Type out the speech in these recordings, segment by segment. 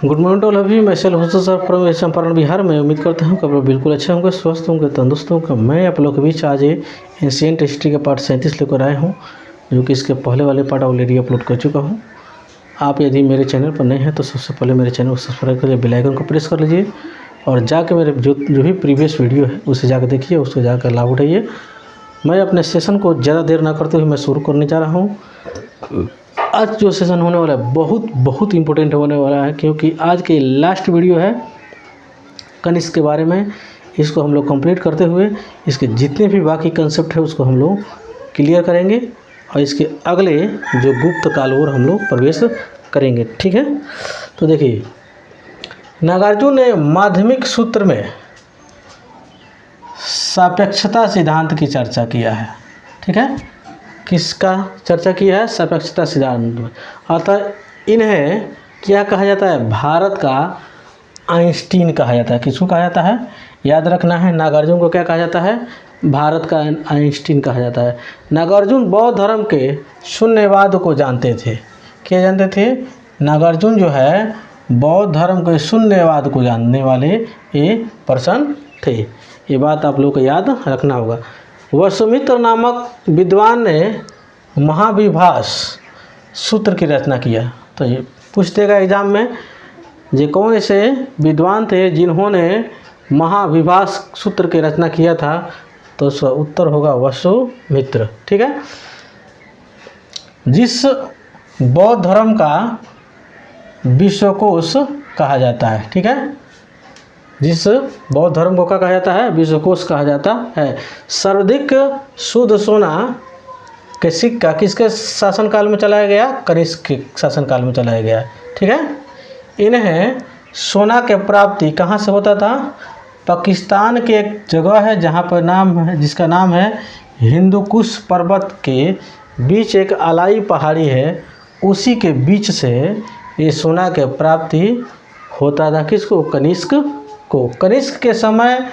Good morning to all of you. मैं सेल होस्ट सर फ्रॉम चंपारण बिहार में। उम्मीद करता हूँ कि आप लोग बिल्कुल अच्छे होंगे, स्वस्थ होंगे, तंदुरुस्त होंगे। मैं आप लोग के बीच आज एंशिएंट हिस्ट्री का पार्ट 37 लेकर आया हूँ, जो कि इसके पहले वाले पार्ट ऑलरेडी अपलोड कर चुका हूँ। आप यदि मेरे चैनल पर नए हैं तो सबसे पहले मेरे चैनल को सब्सक्राइब करिए, बेल आइकन को प्रेस कर लीजिए और जाकर मेरे जो भी प्रीवियस वीडियो है उसे जाकर देखिए, उसको जाकर लाभ उठाइए। मैं अपने सेशन को ज़्यादा देर ना करते हुए मैं शुरू करने जा रहा हूँ। आज जो सेशन होने वाला है बहुत इम्पोर्टेंट होने वाला है, क्योंकि आज के लास्ट वीडियो है कनिष्क के बारे में। इसको हम लोग कंप्लीट करते हुए इसके जितने भी बाकी कंसेप्ट है उसको हम लोग क्लियर करेंगे और इसके अगले जो गुप्त काल और हम लोग प्रवेश करेंगे। ठीक है, तो देखिए, नागार्जुन ने माध्यमिक सूत्र में सापेक्षता सिद्धांत की चर्चा किया है। ठीक है, किसका चर्चा किया है? सापेक्षता सिद्धांत। अतः इन्हें क्या कहा जाता है? भारत का आइंस्टीन कहा जाता है। किसको कहा जाता है? याद रखना है, नागार्जुन को क्या कहा जाता है? भारत का आइंस्टीन कहा जाता है। नागार्जुन बौद्ध धर्म के शून्यवाद को जानते थे। क्या जानते थे? नागार्जुन जो है बौद्ध धर्म के शून्यवाद को जानने वाले ये पर्सन थे। ये बात आप लोग को याद रखना होगा। वसुमित्र नामक विद्वान ने महाविभास सूत्र की रचना किया। तो ये पूछ देगा एग्जाम में, ये कौन ऐसे विद्वान थे जिन्होंने महाविभास सूत्र की रचना किया था? तो उसका उत्तर होगा वसुमित्र। ठीक है, जिस बौद्ध धर्म का विश्वकोश कहा जाता है। ठीक है, जिस बौद्ध धर्म को क्या कहा जाता है? विश्वकोश कहा जाता है। सर्वाधिक शुद्ध सोना के सिक्का किसके शासनकाल में चलाया गया? कनिष्क के शासनकाल में चलाया गया। ठीक है, इन्हें सोना के प्राप्ति कहाँ से होता था? पाकिस्तान के एक जगह है जहाँ पर नाम है, जिसका नाम है हिंदुकुश पर्वत के बीच एक अलाई पहाड़ी है, उसी के बीच से ये सोना के प्राप्ति होता था। किसको? कनिष्क को। कनिष्क के समय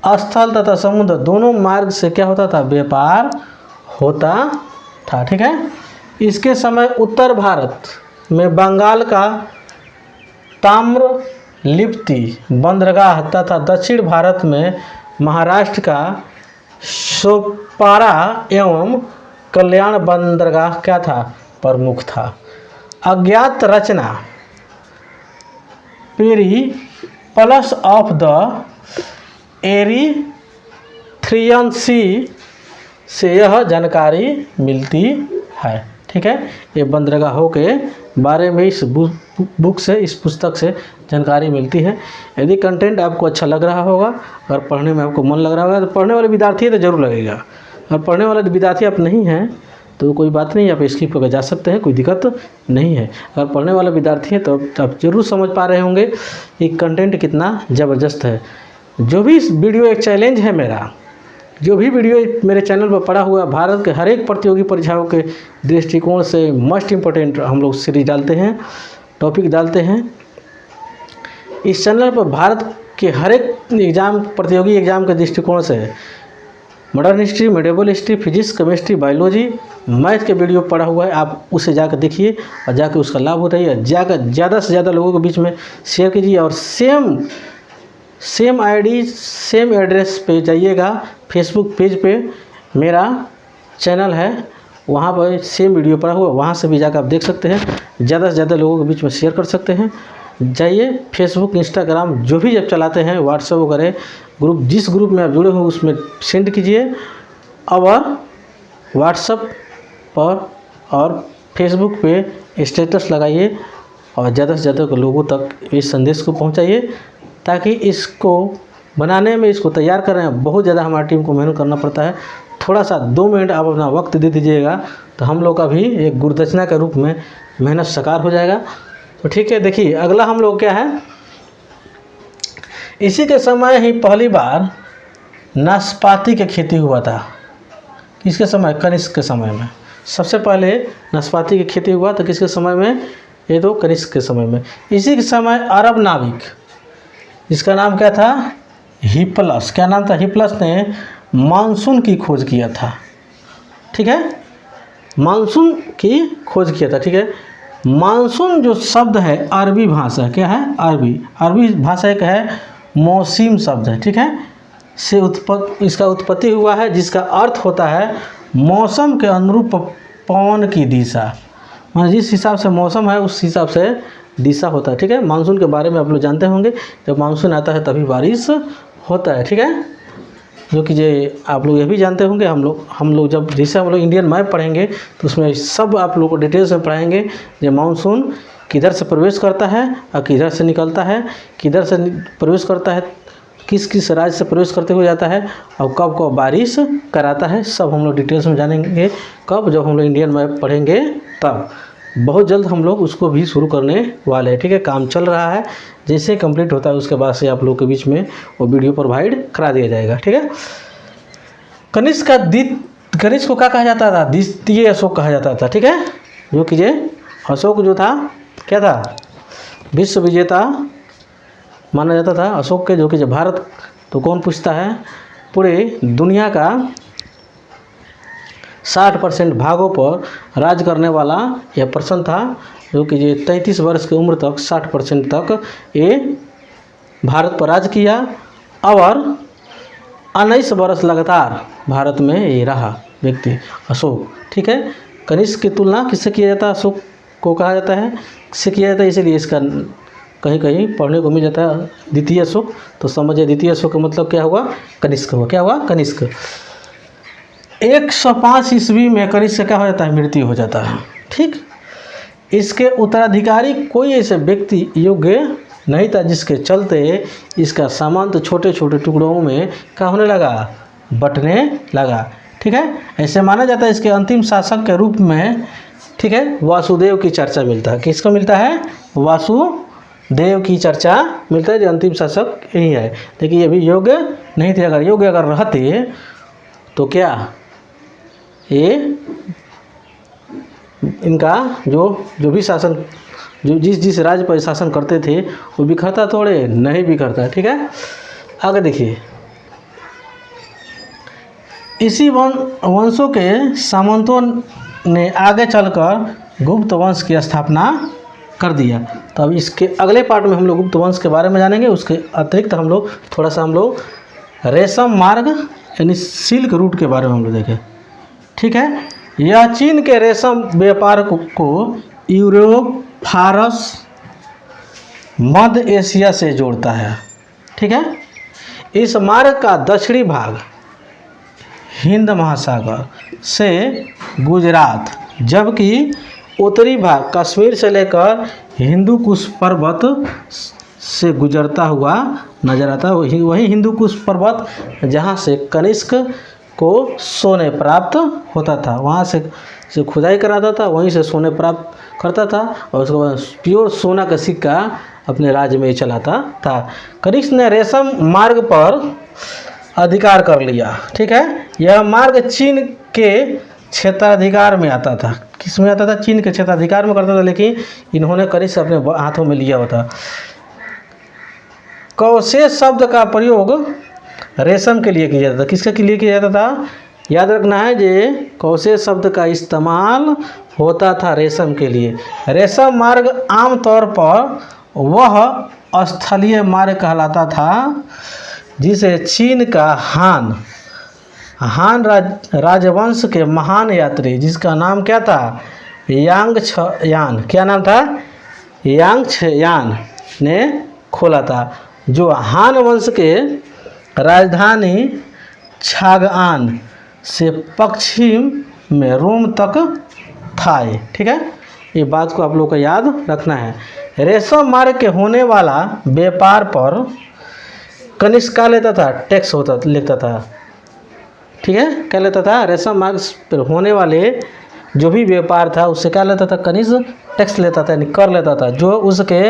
स्थल तथा समुद्र दोनों मार्ग से क्या होता था? व्यापार होता था। ठीक है, इसके समय उत्तर भारत में बंगाल का ताम्र लिप्ति बंदरगाह तथा दक्षिण भारत में महाराष्ट्र का सोपारा एवं कल्याण बंदरगाह क्या था? प्रमुख था। अज्ञात रचना पेरिप्लस ऑफ द एरिथ्रियन सी से यह जानकारी मिलती है। ठीक है, ये बंदरगाहों के बारे में इस बुक से, इस पुस्तक से जानकारी मिलती है। यदि कंटेंट आपको अच्छा लग रहा होगा, अगर पढ़ने में आपको मन लग रहा होगा, तो पढ़ने वाले विद्यार्थी है तो ज़रूर लगेगा। अगर पढ़ने वाले विद्यार्थी आप नहीं हैं तो कोई बात नहीं, आप स्किप करके जा सकते हैं, कोई दिक्कत नहीं है। अगर पढ़ने वाला विद्यार्थी है तो आप जरूर समझ पा रहे होंगे कि कंटेंट कितना ज़बरदस्त है। जो भी वीडियो एक चैलेंज है मेरा, जो भी वीडियो मेरे चैनल पर पड़ा हुआ भारत के हर एक प्रतियोगी परीक्षाओं के दृष्टिकोण से मोस्ट इम्पोर्टेंट हम लोग सीरीज डालते हैं, टॉपिक डालते हैं। इस चैनल पर भारत के हर एक एग्ज़ाम, प्रतियोगी एग्ज़ाम के दृष्टिकोण से modern history, medieval history, physics, chemistry, biology, math के वीडियो पड़ा हुआ है। आप उसे जाकर देखिए और जाकर उसका लाभ उठाइए। जाकर ज़्यादा से ज़्यादा लोगों के बीच में शेयर कीजिए और सेम आईडी, सेम एड्रेस पे जाइएगा। फेसबुक पेज पे मेरा चैनल है, वहाँ पर सेम वीडियो पड़ा हुआ, वहाँ से भी जाकर आप देख सकते हैं। ज़्यादा से ज़्यादा लोगों के बीच में शेयर कर सकते हैं। जाइए फेसबुक, इंस्टाग्राम जो भी जब चलाते हैं, व्हाट्सएप वगैरह ग्रुप, जिस ग्रुप में आप जुड़े हो उसमें सेंड कीजिए और व्हाट्सएप पर और फेसबुक पे स्टेटस लगाइए और ज़्यादा से ज़्यादा लोगों तक इस संदेश को पहुंचाइए, ताकि इसको बनाने में, इसको तैयार कर रहे हैं, बहुत ज़्यादा हमारी टीम को मेहनत करना पड़ता है। थोड़ा सा 2 मिनट आप अपना वक्त दे दीजिएगा तो हम लोग का भी एक गुरुदक्षिणा के रूप में मेहनत साकार हो जाएगा। तो ठीक है, देखिए अगला हम लोग क्या है, इसी के समय ही पहली बार नाशपाती की खेती हुआ था। किसके समय? कनिष्क के समय में सबसे पहले नाशपाती की खेती हुआ। तो किसके समय में? ये तो कनिष्क के समय में। इसी के समय अरब नाविक, जिसका नाम क्या था? हिप्पलस। क्या नाम था? हिप्पलस ने मानसून की खोज किया था। ठीक है, मानसून की खोज किया था। ठीक है, मानसून जो शब्द है अरबी भाषा, क्या है, अरबी भाषा एक है मौसिम शब्द है, ठीक है, से इसका उत्पत्ति हुआ है, जिसका अर्थ होता है मौसम के अनुरूप पवन की दिशा। मतलब जिस हिसाब से मौसम है उस हिसाब से दिशा होता है, ठीक है। मानसून के बारे में आप लोग जानते होंगे, जब मानसून आता है तभी बारिश होता है, ठीक है। जो कि ये आप लोग ये भी जानते होंगे, हम लोग जब जैसे हम लोग इंडियन मैप पढ़ेंगे तो उसमें सब आप लोग को डिटेल्स में पढ़ाएंगे जो मानसून किधर से प्रवेश करता है और किधर से निकलता है, किधर से प्रवेश करता है, किस किस राज्य से प्रवेश करते हुए जाता है और कब कब बारिश कराता है, सब हम लोग डिटेल्स में जानेंगे। कब? जब हम लोग इंडियन मैप पढ़ेंगे तब। बहुत जल्द हम लोग उसको भी शुरू करने वाले हैं, ठीक है। काम चल रहा है, जैसे कंप्लीट होता है उसके बाद से आप लोग के बीच में वो वीडियो प्रोवाइड करा दिया जाएगा, ठीक है। कनिष्क को क्या कहा जाता था? द्वितीय अशोक कहा जाता था, ठीक है। जो कि ये अशोक जो था क्या था? विश्व विजेता माना जाता था अशोक के, जो कि भारत, तो कौन पूछता है, पूरे दुनिया का 60% भागों पर राज करने वाला यह पर्सन था, जो कि ये 33 वर्ष की उम्र तक 60% तक ये भारत पर राज किया और 19 वर्ष लगातार भारत में ये रहा व्यक्ति अशोक, ठीक है। कनिष्क की तुलना किससे किया जाता है? अशोक को कहा जाता है, किससे किया जाता है, इसीलिए इसका कहीं कहीं पढ़ने को मिल जाता है द्वितीय अशोक। तो समझिए द्वितीय अशोक का मतलब क्या हुआ? कनिष्क हुआ। क्या हुआ? कनिष्क। 105 ईस्वी में कनिष्क क्या हो जाता है? मृत्यु हो जाता है, ठीक। इसके उत्तराधिकारी कोई ऐसे व्यक्ति योग्य नहीं था, जिसके चलते इसका सामंत छोटे छोटे टुकड़ों में क्या होने लगा? बंटने लगा, ठीक है। ऐसे माना जाता है इसके अंतिम शासक के रूप में, ठीक है, वासुदेव की चर्चा मिलता है। किसको मिलता है? वासुदेव की चर्चा मिलता है, जो अंतिम शासक यही है। लेकिन ये भी योग्य नहीं थे। अगर योग्य अगर रहते तो क्या ये इनका जो भी शासन, जो जिस राज्य पर शासन करते थे वो बिखरता थोड़े नहीं बिखरता, ठीक है। आगे देखिए, इसी वंशों के सामंतों ने आगे चलकर गुप्त वंश की स्थापना कर दिया। तो अब इसके अगले पार्ट में हम लोग गुप्त वंश के बारे में जानेंगे। उसके अतिरिक्त हम लोग थोड़ा सा रेशम मार्ग यानी सिल्क रूट के बारे में हम लोग देखें, ठीक है। यह चीन के रेशम व्यापार को यूरोप, फारस, मध्य एशिया से जोड़ता है, ठीक है। इस मार्ग का दक्षिणी भाग हिंद महासागर से गुजरात, जबकि उत्तरी भाग कश्मीर से लेकर हिंदू कुश पर्वत से गुजरता हुआ नजर आता है। वही हिंदू कुश पर्वत जहाँ से कनिष्क को सोने प्राप्त होता था, वहाँ से खुदाई कराता था, वहीं से सोने प्राप्त करता था और उसके बाद प्योर सोना का सिक्का अपने राज्य में चलाता था। कनिष्क ने रेशम मार्ग पर अधिकार कर लिया, ठीक है। यह मार्ग चीन के क्षेत्राधिकार में आता था। किस में आता था? चीन के क्षेत्राधिकार में करता था, लेकिन इन्होंने कनिष्क अपने हाथों में लिया हुआ था। कौशेश शब्द का प्रयोग रेशम के लिए किया जाता था। किसके लिए किया जाता था? याद रखना है, ये कौशेश शब्द का इस्तेमाल होता था रेशम के लिए। रेशम मार्ग आमतौर पर वह स्थलीय मार्ग कहलाता था जिसे चीन का हान राजवंश के महान यात्री, जिसका नाम क्या था? यांगछयान। क्या नाम था? यांगछयान ने खोला था, जो हान वंश के राजधानी छागआन से पश्चिम में रोम तक था, ठीक है। ये बात को आप लोग को याद रखना है। रेशम मार्ग के होने वाला व्यापार पर कनिष्क का लेता था? टैक्स लेता था, ठीक है। क्या लेता था? रेशम मार्ग पर होने वाले जो भी व्यापार था उससे क्या लेता था? कनिष्क टैक्स लेता था, यानी कर लेता था, जो उसके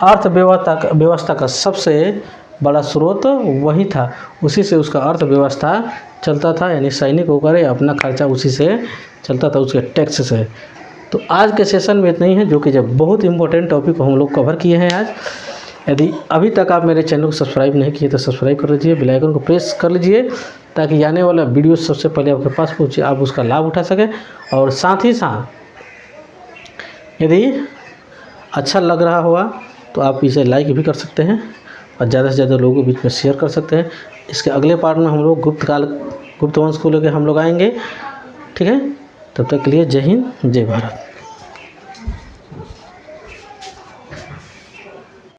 अर्थव्यवस्था का सबसे बड़ा स्रोत वही था। उसी से उसका अर्थव्यवस्था चलता था, यानी सैनिक होकर अपना खर्चा उसी से चलता था, उसके टैक्स से। तो आज के सेशन में इतना ही है, जो कि जब बहुत इंपॉर्टेंट टॉपिक को हम लोग कवर किए हैं आज। यदि अभी तक आप मेरे चैनल को सब्सक्राइब नहीं किए तो सब्सक्राइब कर लीजिए, बेल आइकन को प्रेस कर लीजिए, ताकि आने वाला वीडियो सबसे पहले आपके पास पहुँचे, आप उसका लाभ उठा सकें। और साथ ही साथ यदि अच्छा लग रहा होगा तो आप इसे लाइक भी कर सकते हैं और ज़्यादा से ज़्यादा लोगों के बीच में शेयर कर सकते हैं। इसके अगले पार्ट में हम लोग गुप्त वंश को लेकर हम लोग आएंगे। ठीक है, तब तक के लिए जय हिंद जय भारत।